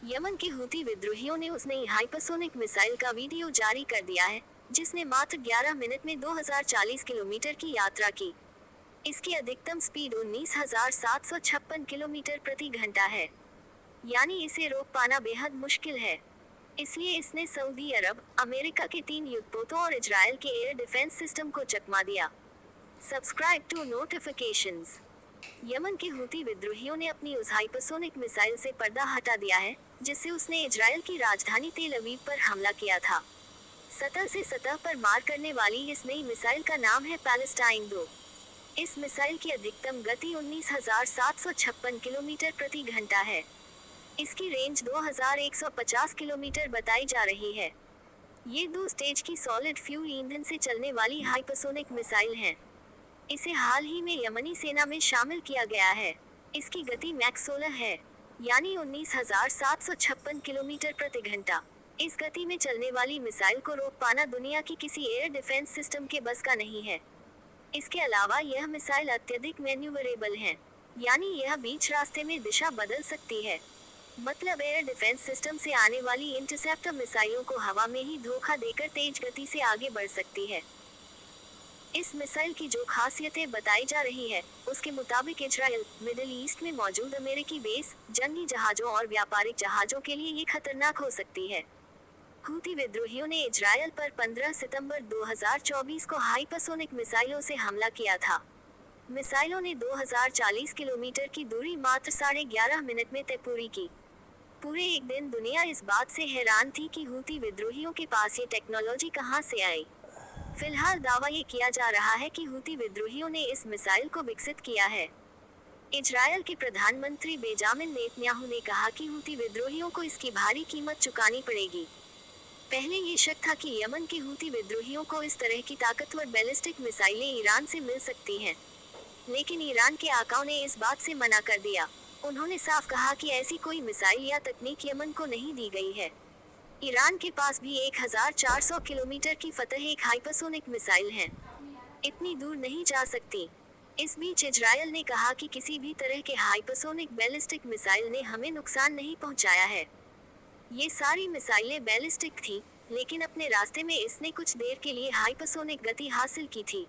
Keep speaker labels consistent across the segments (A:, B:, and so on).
A: Yemen के Houthi विद्रोहियों ने उस नई हाइपरसोनिक मिसाइल का वीडियो जारी कर दिया है, जिसने मात्र 11 मिनट में 2040 किलोमीटर की यात्रा की। इसकी अधिकतम स्पीड 19,756 किलोमीटर प्रति घंटा है, यानी इसे रोक पाना बेहद मुश्किल है। इसलिए इसने सऊदी अरब, अमेरिका के 3 युद्धपोतों और इजराइल के एयर डिफेंस सिस्टम को चकमा दिया। Subscribe to notifications. यमन के हूती विद्रोहियों ने अपनी उस हाइपरसोनिक मिसाइल से पर्दा हटा दिया है, जिससे उसने इजराइल की राजधानी तेल अवीव पर हमला किया था। सतह से सतह पर मार करने वाली इस नई मिसाइल का नाम है पैलेस्टाइन 2। इस मिसाइल की अधिकतम गति 19,756 किलोमीटर प्रति घंटा है। इसकी रेंज 2,150 किलोमीटर बताई जा रही है। ये 2 स्टेज की सॉलिड फ्यूल ईंधन से चलने वाली हाइपरसोनिक मिसाइल है। इसे हाल ही में यमनी सेना में शामिल किया गया है। इसकी गति मैक 16 है, यानी 19,756 किलोमीटर प्रति घंटा। इस गति में चलने वाली मिसाइल को रोक पाना दुनिया की किसी एयर डिफेंस सिस्टम के बस का नहीं है। इसके अलावा यह मिसाइल अत्यधिक मैन्यूवरेबल है, यानी यह बीच रास्ते में दिशा बदल सकती है। मतलब एयर डिफेंस सिस्टम से आने वाली इंटरसेप्टर मिसाइलों को हवा में ही धोखा देकर तेज गति से आगे बढ़ सकती है। इस मिसाइल की जो खासियतें बताई जा रही है, उसके मुताबिक इजराइल, मिडिल ईस्ट में मौजूद अमेरिकी बेस, जंगी जहाजों और व्यापारिक जहाजों के लिए ये खतरनाक हो सकती है। हूती विद्रोहियों ने इजराइल पर 15 सितंबर 2024 को हाइपरसोनिक मिसाइलों से हमला किया था। मिसाइलों ने 2040 किलोमीटर की दूरी मात्र 11.5 मिनट में तय पूरी की। पूरे एक दिन दुनिया इस बात से हैरान थी कि हूती विद्रोहियों के पास ये टेक्नोलॉजी कहां से आई। फिलहाल दावा ये किया जा रहा है कि हूती विद्रोहियों ने इस मिसाइल को विकसित किया है। इजरायल के प्रधानमंत्री बेंजामिन नेतन्याहू ने कहा कि हूती विद्रोहियों को इसकी भारी कीमत चुकानी पड़ेगी। पहले ये शक था कि यमन के हूती विद्रोहियों को इस तरह की ताकतवर बैलिस्टिक मिसाइलें ईरान से मिल सकती हैं, लेकिन ईरान के आकाओं ने इस बात से मना कर दिया। उन्होंने साफ कहा कि ऐसी कोई मिसाइल या तकनीक यमन को नहीं दी गई है। ईरान के पास भी 1,400 किलोमीटर की फतह एक हाइपरसोनिक मिसाइल है, इतनी दूर नहीं जा सकती। इस बीच इजरायल ने कहा कि किसी भी तरह के हाइपरसोनिक बैलिस्टिक मिसाइल ने हमें नुकसान नहीं पहुंचाया है। ये सारी मिसाइलें बैलिस्टिक थी, लेकिन अपने रास्ते में इसने कुछ देर के लिए हाइपरसोनिक गति हासिल की थी।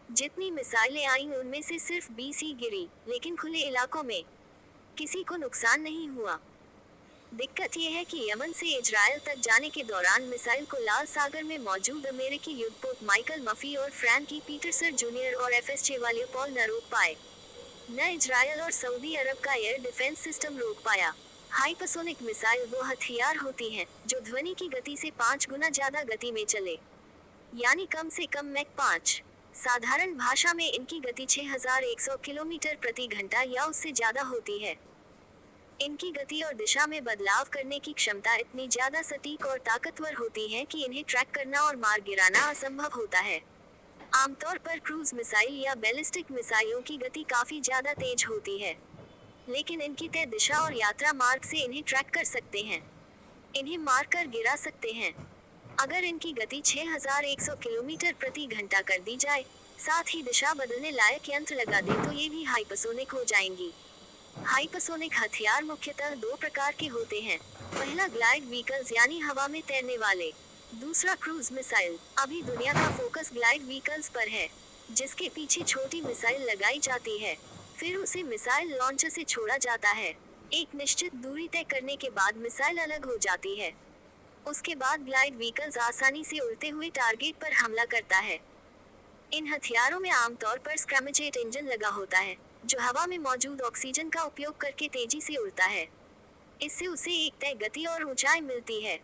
A: जितनी मिसाइलें आईं उनमें से सिर्फ 20 ही गिरी, लेकिन खुले इलाकों में किसी को नुकसान नहीं हुआ। दिक्कत यह है कि यमन से इजरायल तक जाने के दौरान मिसाइल को लाल सागर में मौजूद अमेरिकी युद्धपोत माइकल मफी और फ्रैंकी पीटरसन जूनियर और एफएसजे वाले पॉल न रोक पाए। न इजरायल और सऊदी अरब का एयर डिफेंस सिस्टम रोक पाया। हाइपरसोनिक मिसाइल वो हथियार होती हैं जो ध्वनि की गति से 5 गुना ज्यादा गति में चले, यानी कम से कम मैक 5। साधारण भाषा में इनकी गति 6,100 किलोमीटर प्रति घंटा या उससे ज्यादा होती है। इनकी गति और दिशा में बदलाव करने की क्षमता इतनी ज्यादा सटीक और ताकतवर होती है कि इन्हें ट्रैक करना और मार गिराना असंभव होता है। आमतौर पर क्रूज मिसाइल या बैलिस्टिक मिसाइलों की गति काफी ज्यादा तेज होती है, लेकिन इनकी तय दिशा और यात्रा मार्ग से इन्हें ट्रैक कर सकते हैं, इन्हें मार कर गिरा सकते हैं। अगर इनकी गति 6,100 किलोमीटर प्रति घंटा कर दी जाए, साथ ही दिशा बदलने लायक यंत्र लगा दे तो ये भी हाइपरसोनिक हो जाएंगी। हाइपरसोनिक हथियार मुख्यतः 2 प्रकार के होते हैं। पहला ग्लाइड व्हीकल्स यानी हवा में तैरने वाले, दूसरा क्रूज मिसाइल। अभी दुनिया का फोकस ग्लाइड व्हीकल्स पर है, जिसके पीछे छोटी मिसाइल लगाई जाती है, फिर उसे मिसाइल लॉन्चर से छोड़ा जाता है। एक निश्चित दूरी तय करने के बाद मिसाइल अलग हो जाती है। उसके बाद ग्लाइड व्हीकल्स आसानी से उड़ते हुए टारगेट पर हमला करता है। इन हथियारों में आमतौर पर स्क्रैमजेट इंजन लगा होता है, जो हवा में मौजूद ऑक्सीजन का उपयोग करके तेजी से उड़ता है। इससे उसे एक तय गति और ऊंचाई मिलती है।